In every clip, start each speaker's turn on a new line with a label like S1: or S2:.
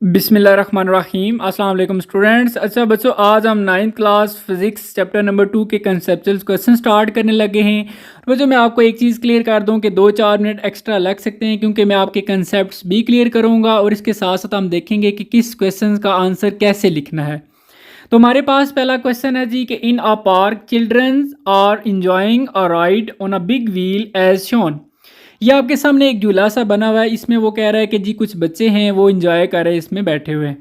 S1: बिस्मिल्लाहिर्रहमानिर्रहीम अस्सलाम वालेकुम स्टूडेंट्स। अच्छा बच्चों, आज हम 9th class physics chapter number 2 के कंसेप्चुअल क्वेश्चन स्टार्ट करने लगे हैं। बच्चों, मैं आपको एक चीज़ क्लियर कर दूं कि 2-4 मिनट एक्स्ट्रा लग सकते हैं क्योंकि मैं आपके कंसेप्ट्स भी क्लियर करूंगा और इसके साथ साथ हम देखेंगे कि किस क्वेश्चन का आंसर कैसे लिखना है। तो हमारे पास पहला क्वेश्चन है जी कि in a park childrens are enjoying a ride on a big wheel as shown. ये आपके सामने एक झूला सा बना हुआ है। इसमें वो कह रहा है कि जी कुछ बच्चे हैं वो इंजॉय कर रहे हैं इसमें बैठे हुए।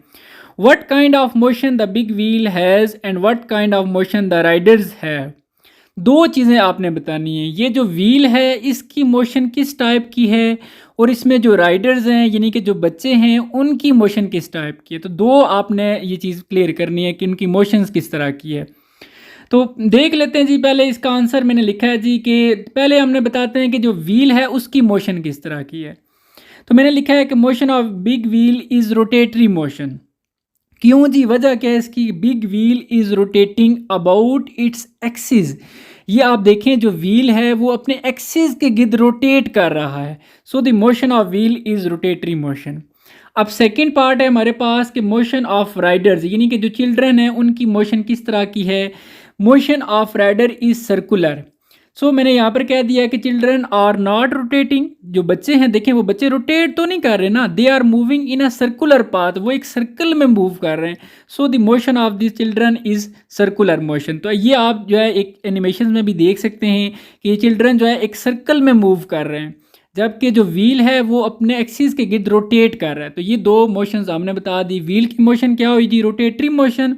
S1: What kind of motion the big wheel has and what kind of motion the Riders have. दो चीज़ें आपने बतानी है। ये जो व्हील है इसकी मोशन किस टाइप की है और इसमें जो राइडर्स हैं यानी कि जो बच्चे हैं उनकी मोशन किस टाइप की है। तो दो आपने ये चीज़ क्लियर करनी है कि उनकी मोशंस किस तरह की है। तो देख लेते हैं जी। पहले इसका आंसर मैंने लिखा है जी कि पहले हमने बताते हैं कि जो व्हील है उसकी मोशन किस तरह की है। तो मैंने लिखा है कि motion of big wheel is rotatory motion. क्यों जी, वजह क्या है इसकी? Big wheel is rotating about its axis. ये आप देखें जो व्हील है वो अपने एक्सिस के गिर्द रोटेट कर रहा है। So the motion of wheel is rotatory motion. अब सेकंड पार्ट है हमारे पास कि मोशन ऑफ राइडर्स यानी कि जो चिल्ड्रन है उनकी मोशन किस तरह की है। Motion of rider is circular. So मैंने यहाँ पर कह दिया कि चिल्ड्रन आर नॉट रोटेटिंग। जो बच्चे हैं देखें वो बच्चे रोटेट तो नहीं कर रहे ना, they are moving in a circular path, वो एक सर्कल में मूव कर रहे हैं। So the motion of this children is circular motion. तो ये आप जो है एक एनिमेशन में भी देख सकते हैं कि ये चिल्ड्रन जो है एक सर्कल में मूव कर रहे हैं जबकि जो व्हील है वो अपने एक्सिस के गिर्द रोटेट कर रहा है। तो ये दो मोशंस हमने बता दी। व्हील की मोशन क्या हुई जी? Rotatory motion.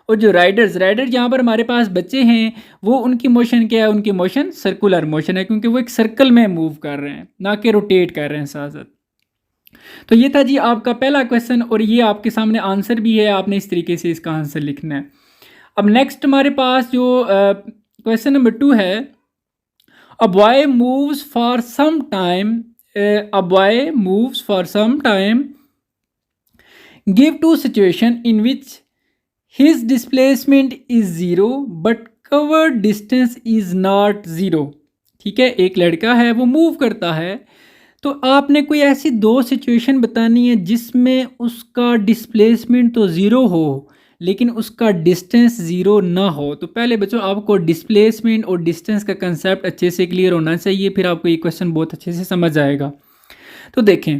S1: और जो राइडर्स यहाँ पर हमारे पास बच्चे हैं वो उनकी मोशन क्या है? उनकी मोशन सर्कुलर मोशन है क्योंकि वो एक सर्कल में मूव कर रहे हैं ना कि रोटेट कर रहे हैं साथ साथ। तो ये था जी आपका पहला क्वेश्चन और ये आपके सामने आंसर भी है। आपने इस तरीके से इसका आंसर लिखना है। अब नेक्स्ट हमारे पास जो क्वेश्चन नंबर 2 है। A boy moves for some time. A boy moves for some time. Give two situations in which his displacement is zero but covered distance is not zero. ठीक है, एक लड़का है वो मूव करता है। तो आपने कोई ऐसी दो सिचुएशन बतानी है जिसमें उसका डिस्प्लेसमेंट तो ज़ीरो हो लेकिन उसका डिस्टेंस ज़ीरो ना हो। तो पहले बच्चों आपको डिस्प्लेसमेंट और डिस्टेंस का कंसेप्ट अच्छे से क्लियर होना चाहिए, फिर आपको ये क्वेश्चन बहुत अच्छे से समझ आएगा। तो देखें,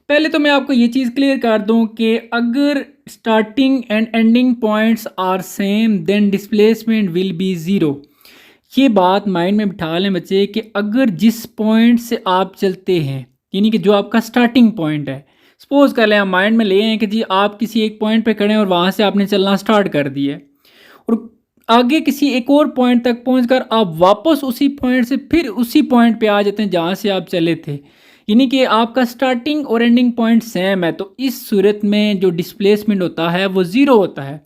S1: पहले तो मैं आपको ये चीज़ क्लियर कर दूं कि अगर starting and ending points are same then displacement will be zero. ये बात माइंड में बिठा लें बच्चे कि अगर जिस पॉइंट से आप चलते हैं यानी कि जो आपका स्टार्टिंग पॉइंट है, सपोज कर लें हम माइंड में ले आए कि जी आप किसी एक पॉइंट पे खड़े हैं और वहाँ से आपने चलना स्टार्ट कर दिया और आगे किसी एक और पॉइंट तक पहुंचकर आप वापस उसी पॉइंट से फिर उसी पॉइंट पे आ जाते हैं जहाँ से आप चले थे, यानी कि आपका स्टार्टिंग और एंडिंग पॉइंट सेम है। तो इस सूरत में जो डिस्प्लेसमेंट होता है वो ज़ीरो होता है।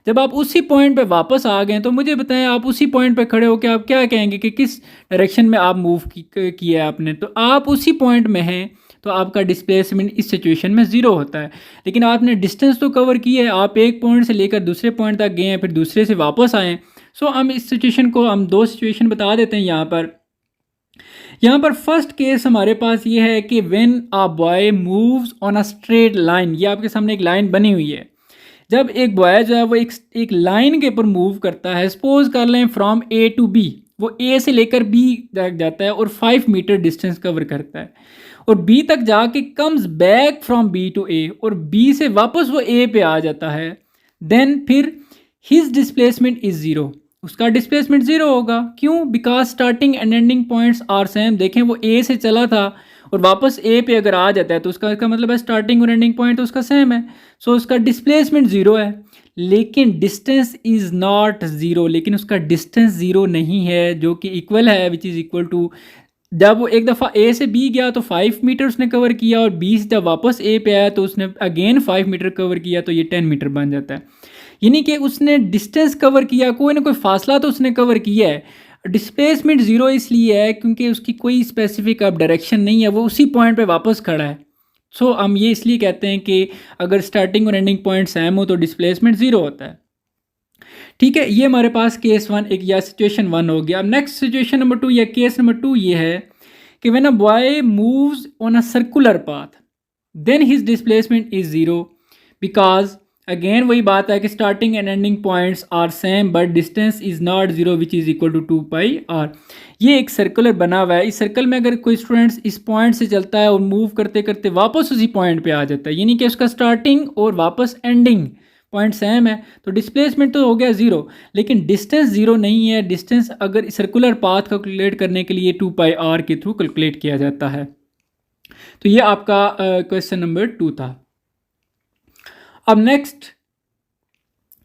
S1: जब आप उसी पॉइंट पे वापस आ गए तो मुझे बताएं, आप उसी पॉइंट पे खड़े हो के आप क्या कहेंगे कि किस डायरेक्शन में आप मूव किया है आपने। तो आप उसी पॉइंट में हैं तो आपका डिस्प्लेसमेंट इस सिचुएशन में ज़ीरो होता है। लेकिन आपने डिस्टेंस तो कवर की है, आप एक पॉइंट से लेकर दूसरे पॉइंट तक गए हैं फिर दूसरे से वापस आए। सो हम इस सिचुएशन को हम दो सिचुएशन बता देते हैं यहाँ पर फर्स्ट केस हमारे पास ये है कि when a boy moves on a straight line. ये आपके सामने एक लाइन बनी हुई है। जब एक बॉय जो है वो एक लाइन के ऊपर मूव करता है, सपोज कर लें फ्रॉम ए टू बी, वो ए से लेकर बी तक जाता है और 5 मीटर डिस्टेंस कवर करता है और बी तक जाके comes back from B to A और बी से वापस वो ए पे आ जाता है। देन फिर हिज डिस्प्लेसमेंट इज ज़ीरो। उसका डिस्प्लेसमेंट ज़ीरो होगा। क्यों? Because starting and ending points are same. देखें वो ए से चला था और वापस ए पे अगर आ जाता है तो उसका मतलब है स्टार्टिंग और एंडिंग पॉइंट तो उसका सेम है। सो उसका डिस्प्लेसमेंट ज़ीरो है लेकिन डिस्टेंस इज़ नॉट ज़ीरो। लेकिन उसका डिस्टेंस ज़ीरो नहीं है जो कि इक्वल है, विच इज़ इक्वल टू, जब वो एक दफ़ा ए से बी गया तो 5 मीटर उसने कवर किया और बी से जब वापस ए पे आया तो उसने अगेन 5 मीटर कवर किया, तो ये 10 मीटर बन जाता है। यानी कि उसने डिस्टेंस कवर किया, कोई ना कोई फासला तो उसने कवर किया है। डिस्प्लेसमेंट ज़ीरो इसलिए है क्योंकि उसकी कोई स्पेसिफिक अब डायरेक्शन नहीं है, वो उसी पॉइंट पे वापस खड़ा है। सो हम ये इसलिए कहते हैं कि अगर स्टार्टिंग और एंडिंग पॉइंट सेम हो तो डिस्प्लेसमेंट ज़ीरो होता है। ठीक है, ये हमारे पास केस वन एक या सिचुएशन वन हो गया। अब नेक्स्ट सिचुएशन नंबर 2 या केस नंबर 2 ये है कि when a boy moves on a circular path then his displacement is zero because again वही बात है कि starting and ending points are same but distance is not zero which is equal to 2πr। ये एक circular बना हुआ है, इस सर्कल में अगर कोई स्टूडेंट्स इस पॉइंट से चलता है और मूव करते करते वापस उसी पॉइंट पे आ जाता है, यानी कि उसका स्टार्टिंग और वापस एंडिंग पॉइंट सेम है, तो डिस्प्लेसमेंट तो हो गया ज़ीरो, लेकिन डिस्टेंस ज़ीरो नहीं है। डिस्टेंस अगर सर्कुलर पाथ कैलकुलेट करने के लिए 2πr के थ्रू कैलकुलेट किया जाता है। तो ये आपका क्वेश्चन नंबर 2 था। अब next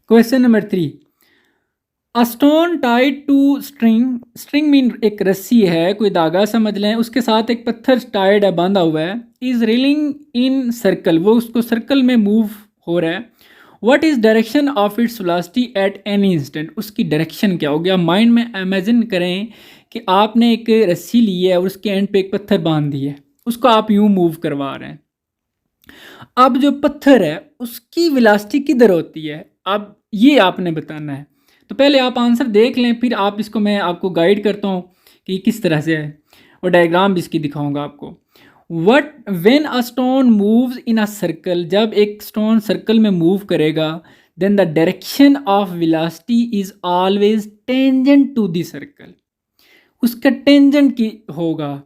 S1: question number 3, a stone tied to string, string mean एक रस्सी है, कोई धागा समझ लें, उसके साथ एक पत्थर टाइड है, बांधा हुआ है, इज रीलिंग इन सर्कल, वो उसको सर्कल में मूव हो रहा है। What is direction of its velocity at any instant, उसकी डायरेक्शन क्या हो गया। माइंड में इमेजिन करें कि आपने एक रस्सी ली है और उसके एंड पे एक पत्थर बांध दी है, उसको आप यूं मूव करवा रहे हैं। अब जो पत्थर है उसकी वेलोसिटी किधर होती है, अब ये आपने बताना है। तो पहले आप आंसर देख लें, फिर आप इसको मैं आपको गाइड करता हूँ कि किस तरह से है, और डायग्राम भी इसकी दिखाऊंगा आपको। What when a stone moves in a circle, जब एक स्टोन सर्कल में मूव करेगा, then the direction of velocity is always tangent to the circle, उसका टेंजेंट की होगा,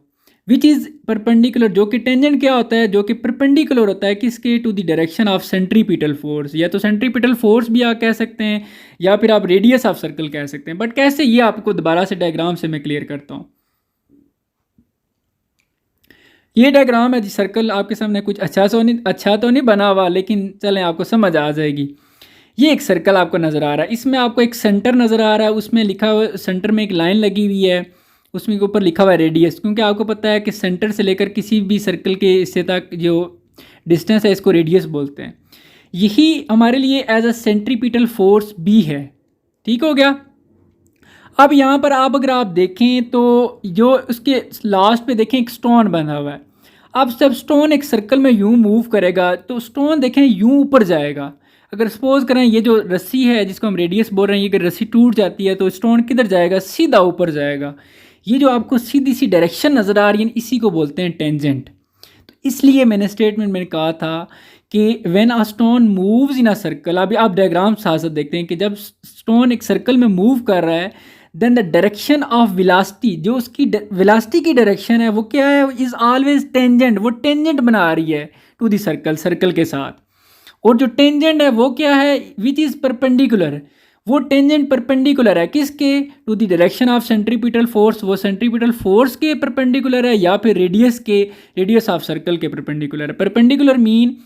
S1: विच इज़ परपेंडिकुलर, जो कि टेंजेंट क्या होता है, जो कि परपेंडिकुलर होता है किसके, to the direction of centripetal force, या तो सेंट्रीपिटल फोर्स भी आप कह सकते हैं या फिर आप रेडियस ऑफ सर्कल कह सकते हैं। बट कैसे, ये आपको दोबारा से डायग्राम से मैं क्लियर करता हूँ। ये डायग्राम है जी, सर्कल आपके सामने कुछ अच्छा तो नहीं बना हुआ, लेकिन चलें आपको समझ आ जाएगी। ये एक सर्कल आपको नज़र आ रहा है, इसमें आपको एक सेंटर नज़र आ रहा है, उसमें लिखा हुआ सेंटर में एक लाइन लगी हुई है, उसमें के ऊपर लिखा हुआ है रेडियस, क्योंकि आपको पता है कि सेंटर से लेकर किसी भी सर्कल के हिस्से तक जो डिस्टेंस है इसको रेडियस बोलते हैं। यही हमारे लिए एज अ सेंट्रीपिटल फोर्स भी है। ठीक हो गया। अब यहाँ पर आप अगर आप देखें तो जो उसके लास्ट पे देखें एक स्टोन बना हुआ है। अब जब स्टोन एक सर्कल में यूं मूव करेगा तो स्टोन देखें यूं ऊपर जाएगा। अगर सपोज करें ये जो रस्सी है जिसको हम रेडियस बोल रहे हैं, ये अगर रस्सी टूट जाती है तो स्टोन किधर जाएगा, सीधा ऊपर जाएगा। ये जो आपको सीधी सी डायरेक्शन नज़र आ रही है इसी को बोलते हैं टेंजेंट। तो इसलिए मैंने स्टेटमेंट में कहा था कि when a stone moves in a circle, अभी आप डायग्राम साथ साथ देखते हैं कि जब स्टोन एक सर्कल में मूव कर रहा है, then the direction of velocity, जो उसकी वेलोसिटी की डायरेक्शन है वो क्या है, इज़ ऑलवेज टेंजेंट, वो टेंजेंट बना रही है टू द सर्कल, सर्कल के साथ। और जो टेंजेंट है वो क्या है, विच इज़ परपेंडिकुलर, वो टेंजेंट परपेंडिकुलर है किसके, to the direction of centripetal force, वो सेंट्रीपिटल फोर्स के परपेंडिकुलर है या फिर रेडियस के, रेडियस ऑफ सर्कल के परपेंडिकुलर है। परपेंडिकुलर मीन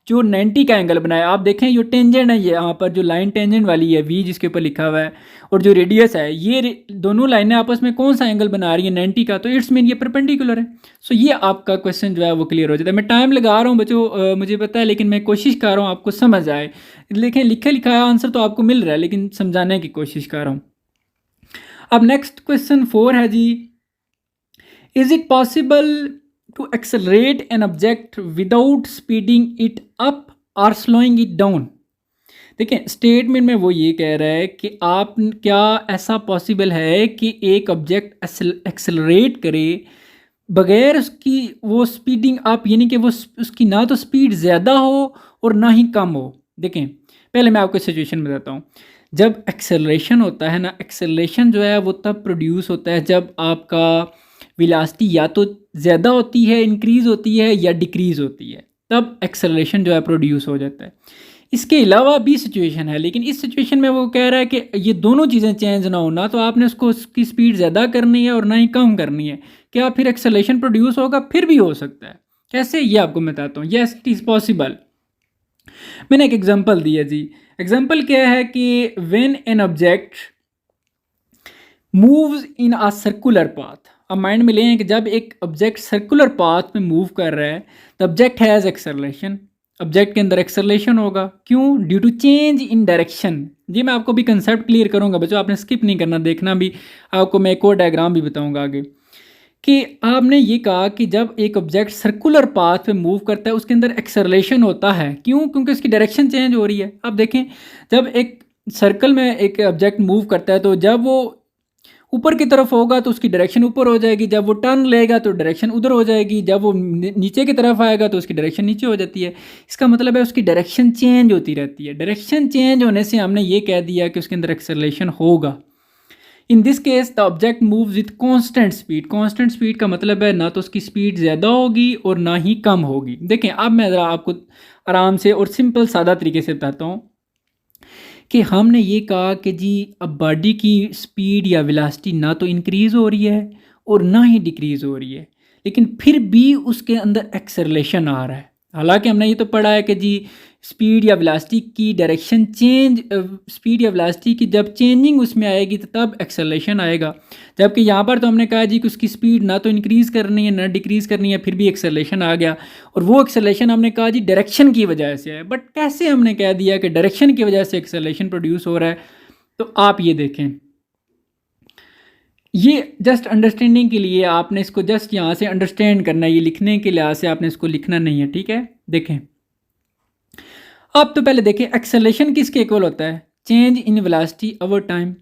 S1: जो 90 का एंगल बनाया, आप देखें ये टेंजेंट है, ये यहाँ पर जो लाइन टेंजेंट वाली है वी जिसके ऊपर लिखा हुआ है, और जो रेडियस है, ये दोनों लाइनें आपस में कौन सा एंगल बना रही है, 90 का, तो इट्स मीन ये परपेंडिकुलर है। सो ये आपका क्वेश्चन जो है वो क्लियर हो जाता है। मैं टाइम लगा रहा हूँ बच्चों, मुझे पता है, लेकिन मैं कोशिश कर रहा हूँ आपको समझ आए। लेकिन लिखे लिखा आंसर तो आपको मिल रहा है, लेकिन समझाने की कोशिश कर रहा हूँ। अब नेक्स्ट क्वेश्चन 4 है जी, is it possible to accelerate an object without speeding it up or slowing it down। देखिए स्टेटमेंट में वो ये कह रहा है कि आप क्या ऐसा पॉसिबल है कि एक ऑब्जेक्ट एक्सेलरेट करे बगैर उसकी वो स्पीडिंग अप, यानी कि वो उसकी ना तो स्पीड ज़्यादा हो और ना ही कम हो। देखें पहले मैं आपको सिचुएशन बताता हूँ। जब एक्सेलरेशन होता है ना, एक्सेलरेशन जो है वो तब प्रोड्यूस होता है जब आपका वेलोसिटी या तो ज़्यादा होती है, इंक्रीज़ होती है, या डिक्रीज़ होती है, तब एक्सेलरेशन जो है प्रोड्यूस हो जाता है। इसके अलावा भी सिचुएशन है, लेकिन इस सिचुएशन में वो कह रहा है कि ये दोनों चीज़ें चेंज ना होना, तो आपने उसको उसकी स्पीड ज़्यादा करनी है और ना ही कम करनी है। क्या फिर एक्सेलरेशन प्रोड्यूस होगा? फिर भी हो सकता है। कैसे, ये आपको मैं बताता हूँ। Yes it is possible. मैंने एक एग्जांपल दिया जी। एग्जांपल क्या है कि when an object moves in a circular path. अब माइंड में लें कि जब एक ऑब्जेक्ट सर्कुलर पाथ में मूव कर रहा है the object has acceleration, object के अंदर एक्सेलरेशन होगा। क्यों? Due to change in direction. जी मैं आपको भी कंसेप्ट क्लियर करूंगा बच्चों, आपने स्किप नहीं करना, देखना भी। आपको मैं एक और डायग्राम भी बताऊंगा आगे कि आपने ये कहा कि जब एक ऑब्जेक्ट सर्कुलर पाथ पे मूव करता है उसके अंदर एक्सेलरेशन होता है। क्यों? क्योंकि उसकी डायरेक्शन चेंज हो रही है। अब देखें जब एक सर्कल में एक ऑब्जेक्ट मूव करता है तो जब वो ऊपर की तरफ होगा तो उसकी डायरेक्शन ऊपर हो जाएगी, जब वो टर्न लेगा तो डायरेक्शन उधर हो जाएगी, जब वो नीचे की तरफ आएगा तो उसकी डायरेक्शन नीचे हो जाती है। इसका मतलब है उसकी डायरेक्शन चेंज होती रहती है। डायरेक्शन चेंज होने से हमने ये कह दिया कि उसके अंदर एक्सेलरेशन होगा। In this case the object moves with constant speed. Constant speed का मतलब है ना तो उसकी स्पीड ज़्यादा होगी और ना ही कम होगी। देखें अब मैं ज़रा आपको आराम से और सिंपल सादा तरीके से बताता हूँ कि हमने ये कहा कि जी अब बॉडी की स्पीड या वेलोसिटी ना तो इंक्रीज़ हो रही है और ना ही डिक्रीज़ हो रही है, लेकिन फिर भी उसके अंदर एक्सेलरेशन आ रहा है। हालांकि हमने ये तो पढ़ा है कि जी स्पीड या वेलोसिटी की डायरेक्शन चेंज, स्पीड या वेलोसिटी की जब चेंजिंग उसमें आएगी तो तब एक्सेलरेशन आएगा। जबकि यहाँ पर तो हमने कहा जी कि उसकी स्पीड ना तो इंक्रीज़ करनी है ना डिक्रीज़ करनी है, फिर भी एक्सेलरेशन आ गया। और वो एक्सेलरेशन हमने कहा जी डायरेक्शन की वजह से है। बट कैसे हमने कह दिया कि डायरेक्शन की वजह से एक्सेलरेशन प्रोड्यूस हो रहा है? तो आप ये देखें, ये जस्ट अंडरस्टैंडिंग के लिए आपने इसको जस्ट यहाँ से अंडरस्टैंड करना है, ये लिखने के लिहाज से आपने इसको लिखना नहीं है, ठीक है। देखें अब तो पहले देखें एक्सेलरेशन किसके इक्वल होता है? Change in velocity over time.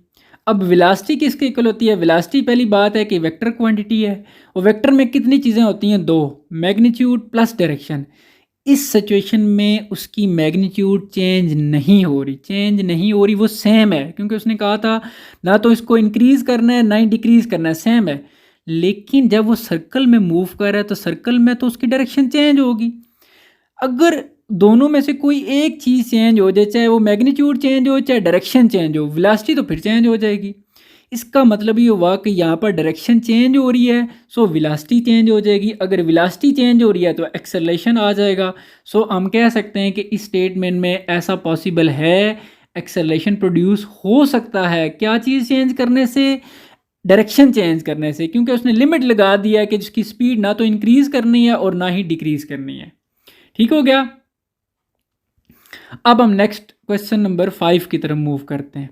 S1: अब वेलोसिटी किसके इक्वल होती है? वेलोसिटी पहली बात है कि वेक्टर क्वांटिटी है, और वेक्टर में कितनी चीज़ें होती हैं? दो, मैग्नीट्यूड प्लस डायरेक्शन। इस सिचुएशन में उसकी मैग्नीट्यूड चेंज नहीं हो रही, चेंज नहीं हो रही, वो सेम है, क्योंकि उसने कहा था ना तो इसको इंक्रीज़ करना है ना ही डिक्रीज़ करना है, सेम है। लेकिन जब वो सर्कल में मूव कर रहा है तो सर्कल में तो उसकी डायरेक्शन चेंज होगी। अगर दोनों में से कोई एक चीज़ चेंज हो जाए, चाहे वो मैग्नीट्यूड चेंज हो चाहे डायरेक्शन चेंज हो, वेलोसिटी तो फिर चेंज हो जाएगी। इसका मतलब ये हुआ कि यहाँ पर डायरेक्शन चेंज हो रही है, सो वेलोसिटी चेंज हो जाएगी। अगर वेलोसिटी चेंज हो रही है तो एक्सेलरेशन आ जाएगा। सो हम कह सकते हैं कि इस स्टेटमेंट में ऐसा पॉसिबल है, एक्सेलरेशन प्रोड्यूस हो सकता है। क्या चीज़ चेंज करने से? डायरेक्शन चेंज करने से, क्योंकि उसने लिमिट लगा दिया है कि जिसकी स्पीड ना तो इंक्रीज़ करनी है और ना ही डिक्रीज़ करनी है। ठीक हो गया। अब हम नेक्स्ट क्वेश्चन नंबर 5 की तरफ मूव करते हैं।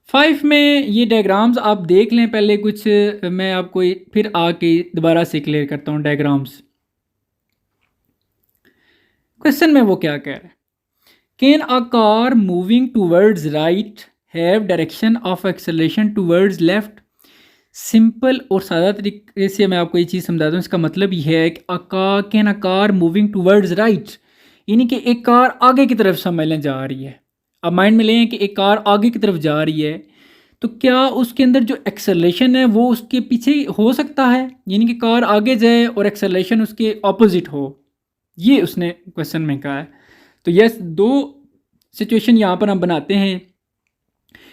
S1: 5 में ये डायग्राम्स आप देख लें पहले कुछ, मैं आपको फिर आके दोबारा से क्लियर करता हूँ डायग्राम्स। क्वेश्चन में वो क्या कह रहा है? Can a car moving towards right have direction of acceleration towards left? Simple और सादा तरीके से मैं आपको ये चीज़ समझाता हूँ। इसका मतलब ये है कि can a car moving towards right, यानी कि एक कार आगे की तरफ समझ लें जा रही है। अब माइंड में लें कि एक कार आगे की तरफ जा रही है, तो क्या उसके अंदर जो एक्सेलरेशन है वो उसके पीछे हो सकता है, यानी कि कार आगे जाए और एक्सेलरेशन उसके ऑपोजिट हो? ये उसने क्वेश्चन में कहा है। तो यस, दो सिचुएशन यहाँ पर हम बनाते हैं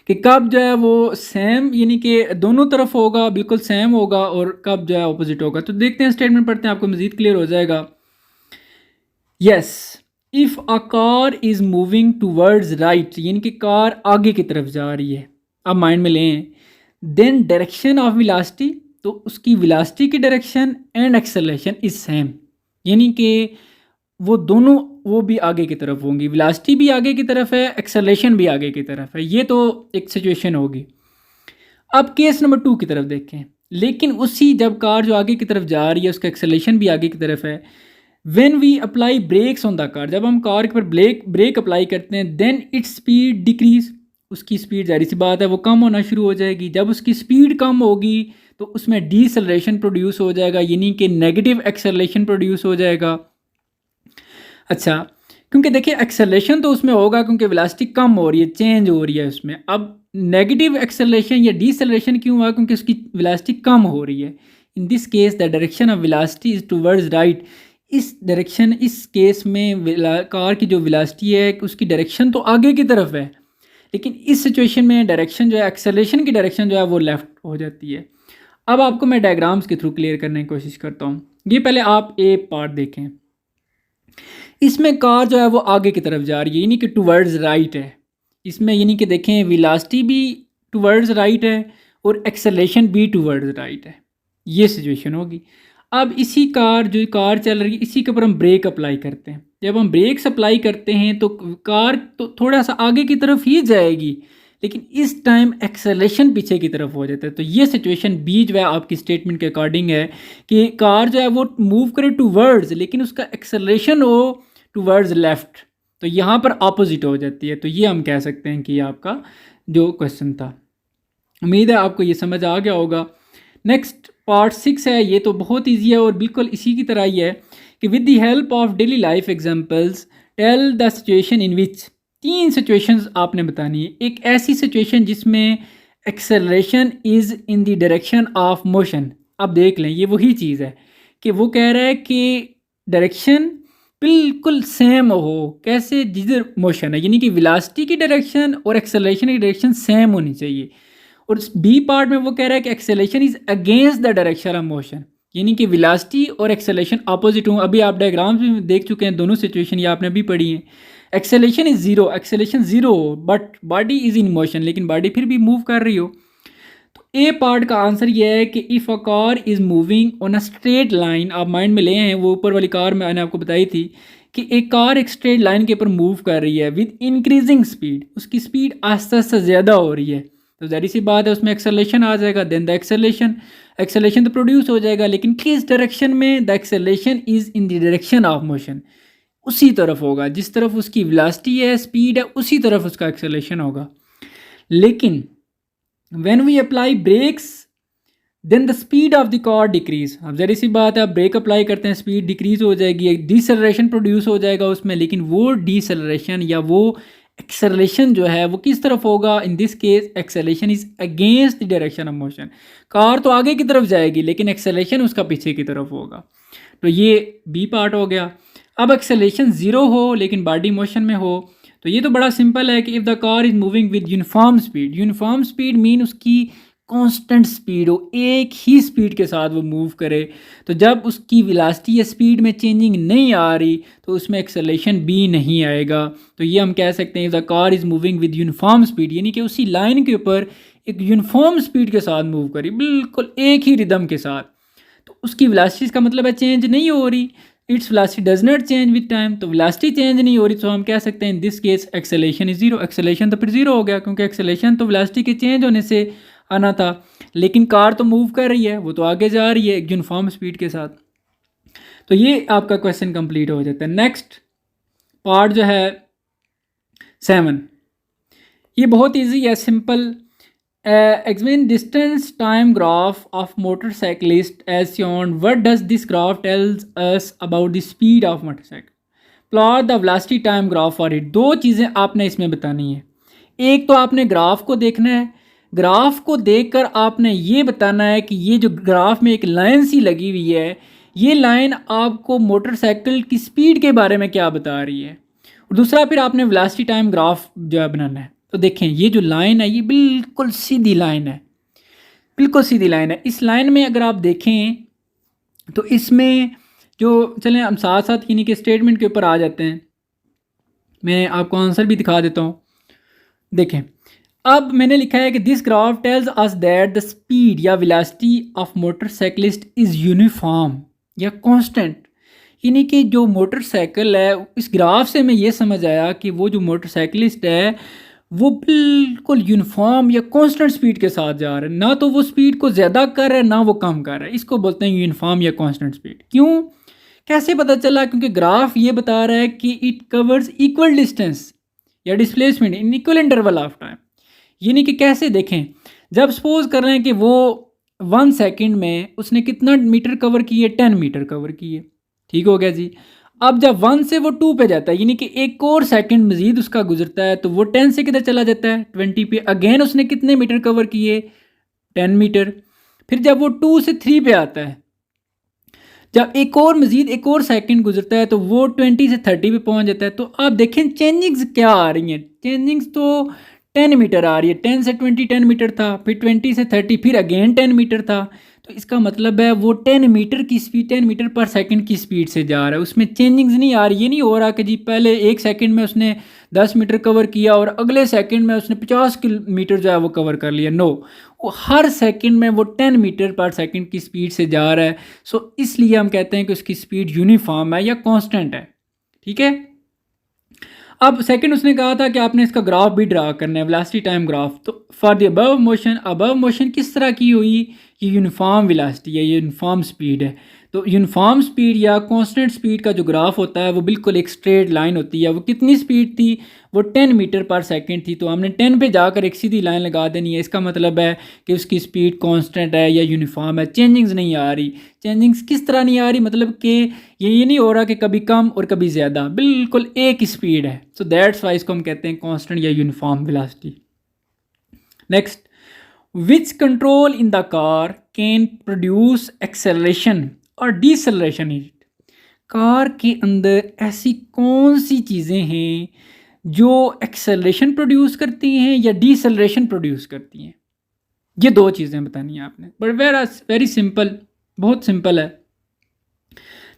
S1: कि कब जो है वो सेम, यानी कि दोनों तरफ होगा, बिल्कुल सेम होगा, और कब जो है ऑपोजिट होगा। तो देखते हैं, स्टेटमेंट पढ़ते हैं, आपको मज़ीद क्लियर हो जाएगा। Yes, if a car is moving towards right, यानी कि कार आगे की तरफ जा रही है। अब माइंड में लें, देन डायरेक्शन ऑफ वेलोसिटी, तो उसकी वेलोसिटी की direction and acceleration is same, यानी कि वो दोनों वो भी आगे की तरफ होंगी, वेलोसिटी भी आगे की तरफ है, एक्सेलरेशन भी आगे की तरफ है। ये तो एक सिचुएशन होगी। अब केस नंबर 2 की तरफ देखें, लेकिन उसी जब कार जो आगे की तरफ जा रही है उसका एक्सेलरेशन भी आगे की तरफ है। When we apply brakes on the car, जब हम कार के ऊपर ब्रेक अप्लाई करते हैं, देन इट्स स्पीड डिक्रीज, उसकी स्पीड जाहिर सी बात है वो कम होना शुरू हो जाएगी। जब उसकी स्पीड कम होगी तो उसमें डीसेलरेशन प्रोड्यूस हो जाएगा, यानी कि नेगेटिव एक्सेलरेशन प्रोड्यूस हो जाएगा। अच्छा, क्योंकि देखिए एक्सेलरेशन तो उसमें होगा क्योंकि वेलोसिटी कम हो रही है, चेंज हो रही है उसमें। अब नेगेटिव एक्सेलरेशन या डीसेलरेशन क्यों हुआ? क्योंकि उसकी वेलोसिटी कम हो रही है। In this case the direction of velocity is towards right. इस डायरेक्शन, इस केस में कार की जो वेलोसिटी है उसकी डायरेक्शन तो आगे की तरफ है, लेकिन इस सिचुएशन में डायरेक्शन जो है, एक्सेलरेशन की डायरेक्शन जो है वो लेफ्ट हो जाती है। अब आपको मैं डायग्राम्स के थ्रू क्लियर करने की कोशिश करता हूँ। ये पहले आप ए पार्ट देखें। इसमें कार जो है वो आगे की तरफ जा रही है, यानी कि टूवर्ड्स राइट है। इसमें यानी कि देखें वेलोसिटी भी टूवर्ड्स राइट है और एक्सेलरेशन भी टूवर्ड्स राइट है। ये सिचुएशन होगी। अब इसी जो कार चल रही है इसी के ऊपर हम ब्रेक अप्लाई करते हैं। जब हम ब्रेक्स अप्लाई करते हैं तो कार तो थोड़ा सा आगे की तरफ ही जाएगी, लेकिन इस टाइम एक्सेलरेशन पीछे की तरफ हो जाता है। तो ये सिचुएशन बी जो है आपकी स्टेटमेंट के अकॉर्डिंग है कि कार जो है वो मूव करे टूवर्ड्स, लेकिन उसका एक्सेलरेशन हो टूवर्ड्स लेफ्ट, तो यहाँ पर ऑपोजिट हो जाती है। तो ये हम कह सकते हैं कि ये आपका जो क्वेश्चन था। उम्मीद है आपको ये समझ आ गया होगा। नेक्स्ट पार्ट 6 है, ये तो बहुत ईजी है और बिल्कुल इसी की तरह ही है कि with the help of daily life examples tell the situation in which. 3 situations आपने बतानी है। एक ऐसी सिचुएशन जिसमें acceleration is in the direction of motion. अब देख लें, ये वही चीज़ है कि वो कह रहा है कि डायरेक्शन बिल्कुल सेम हो। कैसे? जिधर मोशन है, यानी कि वेलोसिटी की डायरेक्शन और एक्सेलरेशन की डायरेक्शन सेम होनी चाहिए। और बी पार्ट में वो कह रहा है कि acceleration is against the direction of motion, यानी कि वेलोसिटी और एक्सेलेरेशन अपोजिट हूँ। अभी आप डायग्राम्स में देख चुके हैं, दोनों सिचुएशन ये आपने अभी पढ़ी है। Acceleration is zero, acceleration zero हो but body is in motion, लेकिन बॉडी फिर भी मूव कर रही हो। तो ए पार्ट का आंसर ये है कि if a car is moving on a straight line, आप माइंड में ले हैं, वो ऊपर वाली कार मैंने आपको बताई थी कि एक कार एक स्ट्रेट लाइन के ऊपर मूव कर रही है विद इंक्रीजिंग स्पीड, उसकी स्पीड आस्ते आस्ते ज़्यादा हो रही है, तो ज़ाहिर सी बात है उसमें एक्सेलरेशन आ जाएगा। देन द एक्सेलरेशन तो प्रोड्यूस हो जाएगा, लेकिन किस डायरेक्शन में? The acceleration is in the direction of motion, उसी तरफ होगा जिस तरफ उसकी वेलोसिटी है, स्पीड है, उसी तरफ उसका एक्सेलरेशन होगा। लेकिन when we apply brakes then the speed of the car decrease. अब जरी सी बात है, आप ब्रेक अप्लाई करते हैं, स्पीड डिक्रीज हो जाएगी, एक डीसेलरेशन प्रोड्यूस हो जाएगा उसमें, लेकिन वो डीसेलरेशन या वो एक्सेलरेशन जो है वो किस तरफ होगा? In this case acceleration is against the direction of motion. Car तो आगे की तरफ जाएगी लेकिन एक्सेलरेशन उसका पीछे की तरफ होगा। तो ये बी पार्ट हो गया। अब एक्सेलरेशन ज़ीरो हो लेकिन बॉडी मोशन में हो, तो ये तो बड़ा सिंपल है कि if the car is moving with uniform speed mean उसकी कांस्टेंट स्पीड हो, एक ही स्पीड के साथ वो मूव करे। तो जब उसकी वेलोसिटी या स्पीड में चेंजिंग नहीं आ रही तो उसमें एक्सेलरेशन भी नहीं आएगा। तो ये हम कह सकते हैं if the car is moving with uniform speed, यानी कि उसी लाइन के ऊपर एक यूनिफॉर्म स्पीड के साथ मूव करी, बिल्कुल एक ही रिदम के साथ, तो उसकी वेलोसिटी का मतलब है चेंज नहीं हो रही। Its velocity does not change with time, तो वेलोसिटी चेंज नहीं हो रही, तो हम कह सकते हैं in this case acceleration is zero. Acceleration तो फिर जीरो हो गया क्योंकि एक्सेलरेशन तो वेलोसिटी के चेंज होने से आना था, लेकिन कार तो मूव कर रही है, वो तो आगे जा रही है एक यूनिफॉर्म स्पीड के साथ। तो ये आपका क्वेश्चन कंप्लीट हो जाता है। नेक्स्ट पार्ट जो है 7, ये बहुत ईजी है, simple. Examine distance time graph of motorcyclist as shown. What does this graph tells us about the speed of motorcycle? Plot the velocity time graph for it. दो चीज़ें आपने इसमें बतानी है। एक तो आपने ग्राफ को देखना है, ग्राफ को देखकर आपने ये बताना है कि ये जो ग्राफ में एक लाइन सी लगी हुई है, ये लाइन आपको मोटरसाइकिल की स्पीड के बारे में क्या बता रही है। और दूसरा फिर आपने वेलोसिटी टाइम ग्राफ जो है बनाना है। तो देखें ये जो लाइन है ये बिल्कुल सीधी लाइन है, बिल्कुल सीधी लाइन है। इस लाइन में अगर आप देखें तो इसमें जो, चलें हम साथ साथ यानी कि स्टेटमेंट के ऊपर आ जाते हैं, मैं आपको आंसर भी दिखा देता हूँ। देखें अब मैंने लिखा है कि this graph tells us that the speed या velocity of motorcyclist is uniform या कांस्टेंट, यानी कि जो मोटरसाइकिल है, इस ग्राफ से हमें ये समझ आया कि वो जो मोटरसाइकिलिस्ट है वो बिल्कुल यूनिफॉर्म या कांस्टेंट स्पीड के साथ जा रहा है, ना तो वो स्पीड को ज़्यादा कर रहा है ना वो कम कर रहा है। इसको बोलते हैं यूनिफॉर्म या कांस्टेंट स्पीड। क्यों, कैसे पता चला? क्योंकि ग्राफ ये बता रहा है कि इट कवर्स इक्वल डिस्टेंस या displacement in equal interval of time. यानी कि कैसे देखें, जब सपोज कर रहे हैं कि वो 1 सेकेंड में उसने कितना मीटर कवर किए? 10 मीटर कवर किए, ठीक हो गया जी। अब जब 1 से वो 2 पे जाता है, यानी कि एक और सेकंड मजीद उसका गुजरता है, तो वो 10 से किधर चला जाता है? 20 पे। अगेन उसने कितने मीटर कवर किए? 10 मीटर। फिर जब वो 2 से 3 पे आता है, जब एक और मजीद एक और सेकंड गुजरता है, तो वो 20 से 30 पे पहुंच जाता है। तो आप देखें चेंजिंग्स क्या आ रही हैं। चेंजिंग्स तो 10 मीटर आ रही है। 10 से 20 10 मीटर था, फिर 20 से 30 फिर अगेन 10 मीटर था। तो इसका मतलब है वो 10 मीटर की स्पीड, 10 मीटर पर सेकंड की स्पीड से जा रहा है, उसमें चेंजिंग्स नहीं आ रही। ये नहीं हो रहा कि जी पहले एक सेकंड में उसने 10 मीटर कवर किया और अगले सेकंड में उसने 50 किलोमीटर जो है वो कवर कर लिया। नो, वो हर सेकंड में वो 10 मीटर पर सेकंड की स्पीड से जा रहा है। सो इसलिए हम कहते हैं कि उसकी स्पीड यूनिफॉर्म है या कांस्टेंट है, ठीक है। अब सेकंड उसने कहा था कि आपने इसका ग्राफ भी ड्रा करना है, वेलोसिटी टाइम ग्राफ। तो फॉर द अबव मोशन किस तरह की हुई? ये यूनिफॉर्म वेलोसिटी है, ये यूनिफॉर्म स्पीड है। तो तो यूनिफॉर्म स्पीड या कांस्टेंट स्पीड का जो ग्राफ होता है वो बिल्कुल एक स्ट्रेट लाइन होती है। वो कितनी स्पीड थी, वो 10 मीटर पर सेकंड थी, तो हमने 10 पे जाकर एक सीधी लाइन लगा देनी है। इसका मतलब है कि उसकी स्पीड कांस्टेंट है या यूनिफॉर्म है, चेंजिंग्स नहीं आ रही। चेंजिंग्स किस तरह नहीं आ रही, मतलब कि ये नहीं हो रहा कि कभी कम और कभी ज़्यादा, बिल्कुल एक ही स्पीड है। सो दैट्स वाई इसको हम कहते हैं कांस्टेंट या uniform velocity. Next, which control in the car can produce acceleration और डिसेलरेशन इट। कार के अंदर ऐसी कौन सी चीज़ें हैं जो एक्सेलरेशन प्रोड्यूस करती हैं या डिसेलरेशन प्रोड्यूस करती हैं। ये दो चीज़ें बतानी है आपने, बट वेरी सिंपल, बहुत सिंपल है।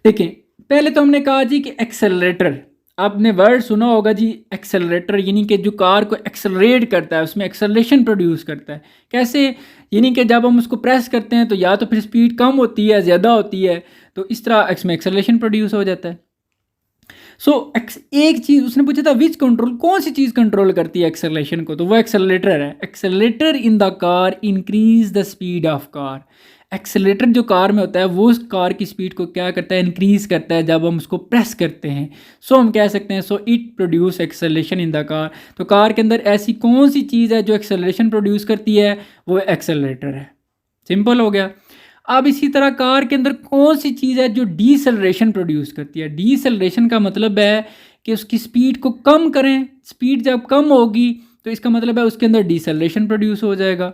S1: देखें, पहले तो हमने कहा जी कि एक्सेलरेटर, आपने वर्ड सुना होगा जी एक्सेलरेटर, यानी कि जो कार को एक्सेलरेट करता है, उसमें एक्सेलरेशन प्रोड्यूस करता है। कैसे, यानी कि जब हम उसको प्रेस करते हैं तो या तो फिर स्पीड कम होती है, ज़्यादा होती है, तो इस तरह इसमें एक्सेलरेशन प्रोड्यूस हो जाता है। एक चीज़ उसने पूछा था, विच कंट्रोल, कौन सी चीज़ कंट्रोल करती है एक्सेलरेशन को, तो वो एक्सेलरेटर है। Accelerator in the car increase the speed of car. Accelerator जो कार में होता है वो कार की स्पीड को क्या करता है, इंक्रीज करता है जब हम उसको प्रेस करते हैं। हम कह सकते हैं it produce acceleration in the car. तो कार के अंदर ऐसी कौन सी चीज़ है जो एक्सेलरेशन प्रोड्यूस करती है, वो एक्सेलरेटर है। सिंपल हो गया। अब इसी तरह कार के अंदर कौन सी चीज़ है जो डीसेलरेशन प्रोड्यूस करती है। डीसेलरेशन का मतलब है कि उसकी स्पीड को कम करें। स्पीड जब कम होगी तो इसका मतलब है उसके अंदर डीसेलरेशन प्रोड्यूस हो जाएगा,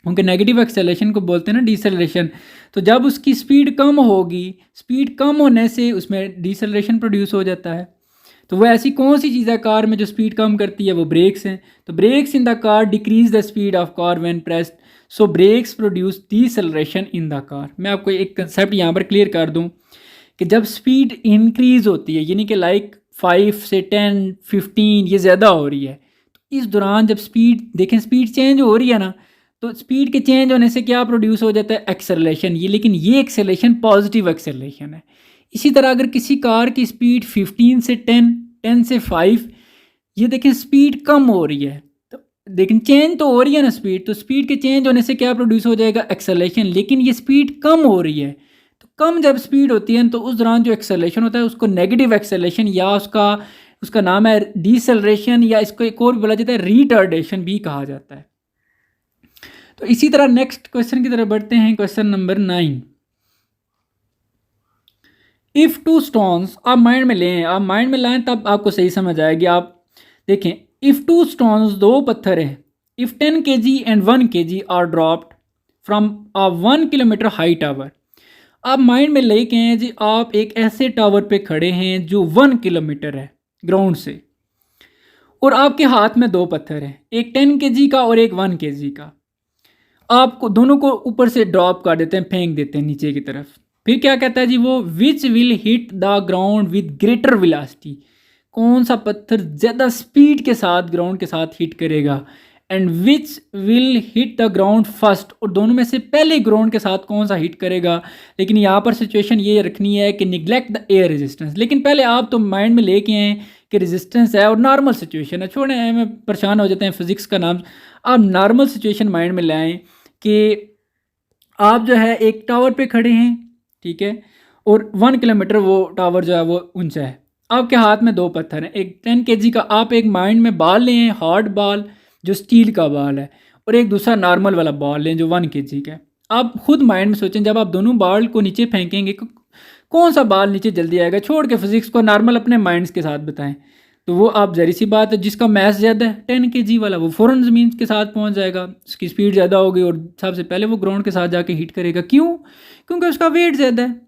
S1: क्योंकि नेगेटिव एक्सेलरेशन को बोलते हैं ना डीसेलरेशन। तो जब उसकी स्पीड कम होगी, स्पीड कम होने से उसमें डीसेलरेशन प्रोड्यूस हो जाता है। तो वो ऐसी कौन सी चीज़ है कार में जो स्पीड कम करती है, वो ब्रेक्स हैं। तो brakes in the car decrease the speed of car when pressed, so brakes produce deceleration in the car. मैं आपको एक कंसेप्ट यहाँ पर क्लियर कर दूँ कि जब स्पीड इंक्रीज़ होती है, यानी कि लाइक 5 से 10 15 ये ज़्यादा हो रही है, तो इस दौरान जब स्पीड देखें, स्पीड चेंज हो रही है ना, तो स्पीड के चेंज होने से क्या प्रोड्यूस हो जाता है, एक्सेलरेशन। ये लेकिन ये एक्सेलरेशन पॉजिटिव एक्सेलरेशन है। इसी तरह अगर किसी कार की स्पीड 15 से 10 से 5, ये देखें स्पीड कम हो रही है, तो लेकिन चेंज तो हो रही है ना स्पीड, तो स्पीड के चेंज होने से क्या प्रोड्यूस हो जाएगा, एक्सेलरेशन। लेकिन ये स्पीड कम हो रही है, तो कम जब स्पीड होती है तो उस दौरान जो एक्सेलरेशन होता है उसको नेगेटिव एक्सेलरेशन या उसका नाम है डीसेलरेशन, या इसको एक और भी बोला जाता है रिटार्डेशन भी कहा जाता है। तो इसी तरह नेक्स्ट क्वेश्चन की तरफ बढ़ते हैं, question number 9। If two stones, आप माइंड में लें, आप माइंड में लाएं तब आपको सही समझ आएगी। आप देखें, इफ़ टू स्टोन्स, दो पत्थर हैं, if 10 kg and 1 kg are dropped from a 1 kilometre high tower. आप माइंड में लेके हैं जी, आप एक ऐसे टावर पे खड़े हैं जो 1 किलोमीटर है ग्राउंड से, और आपके हाथ में दो पत्थर हैं, एक 10 kg का और एक 1 kg का। आपको दोनों को ऊपर से ड्रॉप कर देते हैं, फेंक देते हैं नीचे की तरफ। फिर क्या कहता है जी वो, which will hit the ground with greater velocity. कौन सा पत्थर ज़्यादा स्पीड के साथ ग्राउंड के साथ हिट करेगा, and which will hit the ground first, और दोनों में से पहले ग्राउंड के साथ कौन सा हिट करेगा। लेकिन यहाँ पर सिचुएशन ये रखनी है कि निगलेक्ट द एयर रेजिस्टेंस। लेकिन पहले आप तो माइंड में लेके आए कि रेजिस्टेंस है और नॉर्मल सिचुएशन है, छोड़े हमें परेशान हो जाते हैं फिजिक्स का नाम। आप नॉर्मल सिचुएशन माइंड में लाएँ कि आप जो है एक टावर पे खड़े हैं, ठीक है, और 1 किलोमीटर वो टावर जो है वो ऊंचा है। आपके हाथ में दो पत्थर हैं, एक 10 kg का, आप एक माइंड में बाल लें, हार्ड बाल जो स्टील का बाल है, और एक दूसरा नॉर्मल वाला बॉल लें जो 1 kg का है। आप खुद माइंड में सोचें, जब आप दोनों बाल को नीचे फेंकेंगे कौन सा बाल नीचे जल्दी आएगा। छोड़ के फिजिक्स को नॉर्मल अपने माइंड्स के साथ बताएं, तो वो आप जहरी सी बात है, जिसका मैस ज़्यादा है 10 kg वाला, वो फ़ौरन ज़मीन के साथ पहुंच जाएगा, उसकी स्पीड ज़्यादा होगी और सबसे पहले वो ग्राउंड के साथ जाके हिट करेगा। क्यों? क्योंकि उसका वेट ज़्यादा है।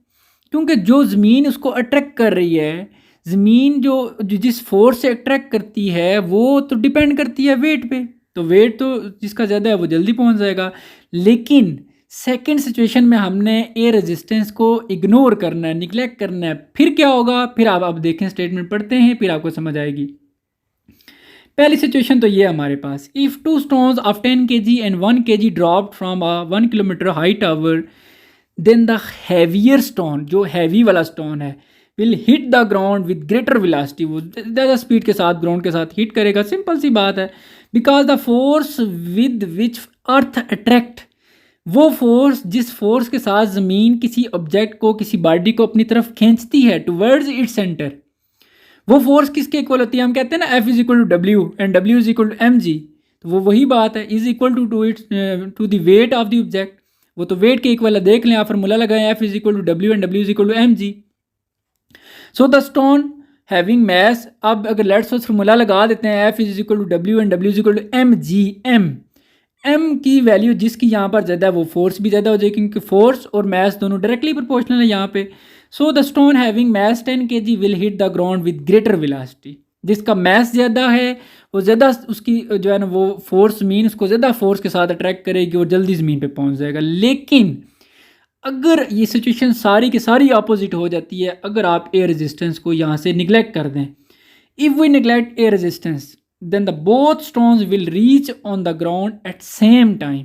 S1: क्योंकि जो ज़मीन उसको अट्रैक्ट कर रही है, ज़मीन जो जिस फोर्स से अट्रैक्ट करती है वो तो डिपेंड करती है वेट पे, तो वेट तो जिसका ज़्यादा है वो जल्दी पहुंच जाएगा। लेकिन सेकंड सिचुएशन में हमने एयर रेजिस्टेंस को इग्नोर करना है, निगलेक्ट करना है। फिर क्या होगा, फिर आप देखें, स्टेटमेंट पढ़ते हैं फिर आपको समझ आएगी। पहली सिचुएशन तो ये हमारे पास, if two stones of 10 kg and 1 kg dropped from a 1 kilometre high tower, then the heavier stone, जो हैवी वाला स्टोन है, will hit the ground with greater velocity, वो ज़्यादा स्पीड के साथ ग्राउंड के साथ हिट करेगा। सिंपल सी बात है, because the force with which earth attract वो फोर्स जिस फोर्स के साथ ज़मीन किसी ऑब्जेक्ट को, किसी बॉडी को अपनी तरफ खींचती है टुवर्ड्स इट्स सेंटर, वो फोर्स किसके इक्वल होती है? हम कहते हैं ना F is equal to W and W is equal to M G. तो वो वही बात है, is equal to its to the weight of the object. वो तो वेट के इक्वल है, देख लें आप फार्मूला लगाएं, F is equal to W and W is equal to M G. So the stone having mass, अब अगर लेट्स सपोज फार्मूला लगा देते हैं F is equal to W and W is equal to M G. M की value जिसकी यहाँ पर ज़्यादा है वो फोर्स भी ज़्यादा हो जाएगी, क्योंकि फोर्स और मैस दोनों डायरेक्टली प्रोपोर्शनल है यहाँ पे। So the stone having mass 10 kg will hit the ground with greater velocity. जिसका मैस ज़्यादा है वो ज़्यादा उसकी जो है ना वो फोर्स मीन उसको ज़्यादा फोर्स के साथ अट्रैक्ट करेगी और जल्दी ज़मीन पे पहुँच जाएगा। लेकिन अगर ये सिचुएशन सारी की सारी अपोजिट हो जाती है, अगर आप एयर रेजिस्टेंस को यहाँ से निगलेक्ट कर दें, if we neglect air resistance then the both stones will reach on the ground at same time.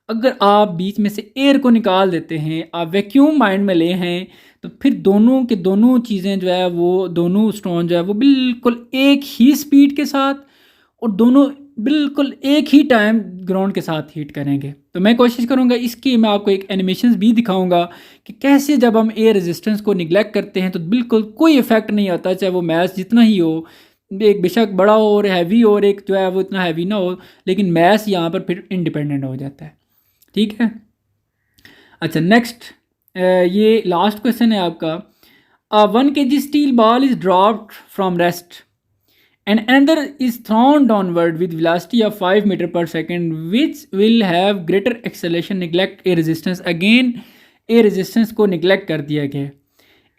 S1: अगर आप बीच में से एयर को निकाल देते हैं, आप वैक्यूम माइंड में ले हैं, तो फिर दोनों के दोनों चीज़ें जो है वो दोनों स्टोन जो है वो बिल्कुल एक ही स्पीड के साथ और दोनों बिल्कुल एक ही टाइम ग्राउंड के साथ हीट करेंगे। तो मैं कोशिश करूँगा इसकी मैं आपको एक एनिमेशन भी दिखाऊंगा कि कैसे जब हम एयर रेजिस्टेंस को निगलेक्ट करते हैं तो बिल्कुल कोई इफेक्ट नहीं आता, चाहे वो मैस जितना ही हो, एक बेशक बड़ा हो और हैवी हो और एक जो है वो इतना हैवी ना हो, लेकिन मैस यहाँ पर फिर इंडिपेंडेंट हो जाता है। ठीक है, अच्छा नेक्स्ट ये लास्ट क्वेश्चन है आपका। 1 kg steel ball is dropped from rest and another is thrown downward with velocity of 5 meter per second, which will have greater acceleration, neglect air resistance। again air resistance को neglect कर दिया गया।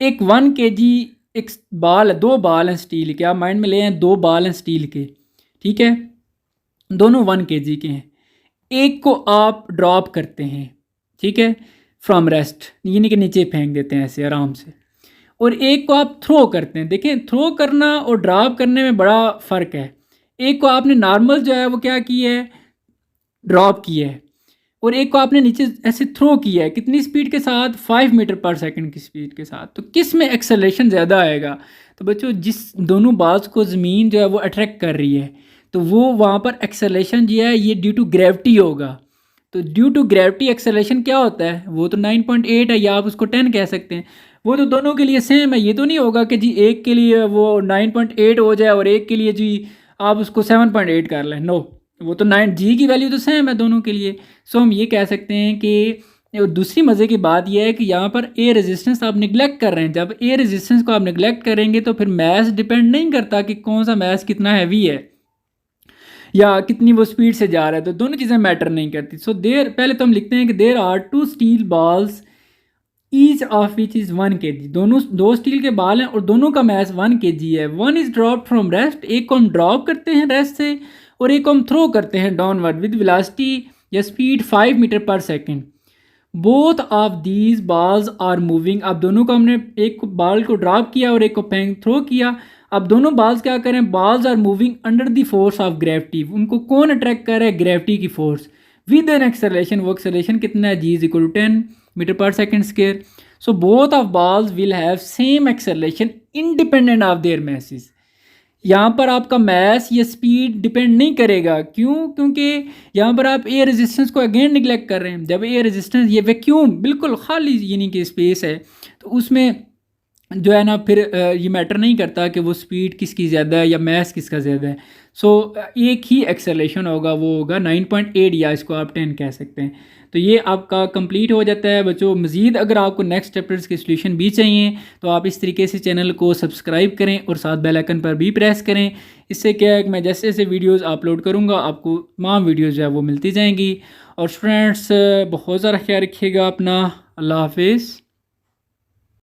S1: एक 1 kg एक बाल, दो बाल हैं स्टील के, आप माइंड में ले आए, दो बाल हैं स्टील के, ठीक है, दोनों 1 kg के हैं। एक को आप ड्रॉप करते हैं, ठीक है, फ्रॉम रेस्ट, यानी कि नीचे फेंक देते हैं ऐसे आराम से, और एक को आप थ्रो करते हैं। देखें, थ्रो करना और ड्रॉप करने में बड़ा फ़र्क है। एक को आपने नॉर्मल जो है वो क्या किया है, ड्रॉप किया है, और एक को आपने नीचे ऐसे थ्रो किया है। कितनी स्पीड के साथ? 5 मीटर पर सेकंड की स्पीड के साथ। तो किस में एक्सेलरेशन ज़्यादा आएगा? तो बच्चों जिस दोनों बाल्स को ज़मीन जो है वो अट्रैक्ट कर रही है, तो वो वहाँ पर एक्सेलरेशन जो है ये ड्यू टू ग्रेविटी होगा। तो ड्यू टू ग्रेविटी एक्सेलरेशन क्या होता है? वो तो 9.8 है, या आप उसको 10 कह सकते हैं। वो तो दोनों के लिए सेम है। ये तो नहीं होगा कि जी एक के लिए वो 9.8 हो जाए और एक के लिए जी आप उसको 7.8 कर लें। नो, वो तो 9 जी की वैल्यू तो सेम है दोनों के लिए। सो हम ये कह सकते हैं कि दूसरी मज़े की बात यह है कि यहाँ पर एयर रेजिस्टेंस आप निगलेक्ट कर रहे हैं। जब एयर रेजिस्टेंस को आप निगलेक्ट करेंगे तो फिर मैस डिपेंड नहीं करता कि कौन सा मैस कितना हैवी है या कितनी वो स्पीड से जा रहा है, तो दोनों चीज़ें मैटर नहीं करती। सो देर पहले तो हम लिखते हैं कि there are 2 steel balls each of which is 1 kg। दोनों दो स्टील के बाल हैं और दोनों का मैस 1 kg है। One is drop from rest, एक को हम ड्रॉप करते हैं रेस्ट से और एक को हम थ्रो करते हैं डाउनवर्ड विद वेलोसिटी या speed 5 metre per second. Both of these balls are moving. अब दोनों को हमने एक बाल को ड्रॉप किया और एक को फेंक थ्रो किया। अब दोनों बॉल्स क्या करें? Balls are moving under the force of gravity. उनको कौन अट्रैक्ट कर रहा है? ग्रेविटी की फोर्स विद एन एक्सेलरेशन। वो एक्सेलरेशन कितना है? जी is equal to 10 metre per second square. So both of balls will have same acceleration independent of their masses. यहाँ पर आपका मैस या स्पीड डिपेंड नहीं करेगा। क्यों? क्योंकि यहाँ पर आप एयर रेजिस्टेंस को अगेन निगलेक्ट कर रहे हैं। जब एयर रेजिस्टेंस, ये वैक्यूम बिल्कुल खाली यानी कि स्पेस है, तो उसमें जो है ना फिर ये मैटर नहीं करता कि वो स्पीड किसकी ज़्यादा है या मैस किसका ज़्यादा है। सो एक ही एक्सेलरेशन होगा, वो होगा 9.8 या इसको आप 10 कह सकते हैं। तो ये आपका कंप्लीट हो जाता है बच्चों। मज़ीद अगर आपको नेक्स्ट चैप्टर्स के सॉल्यूशन भी चाहिए तो आप इस तरीके से चैनल को सब्सक्राइब करें और साथ बेल आइकन पर भी प्रेस करें। इससे क्या है कि मैं जैसे जैसे वीडियोस अपलोड करूँगा आपको तमाम वीडियोस जो है वो मिलती जाएंगी। और स्टूडेंट्स बहुत ज़्यादा ख्याल रखिएगा अपना। अल्लाह हाफिज़।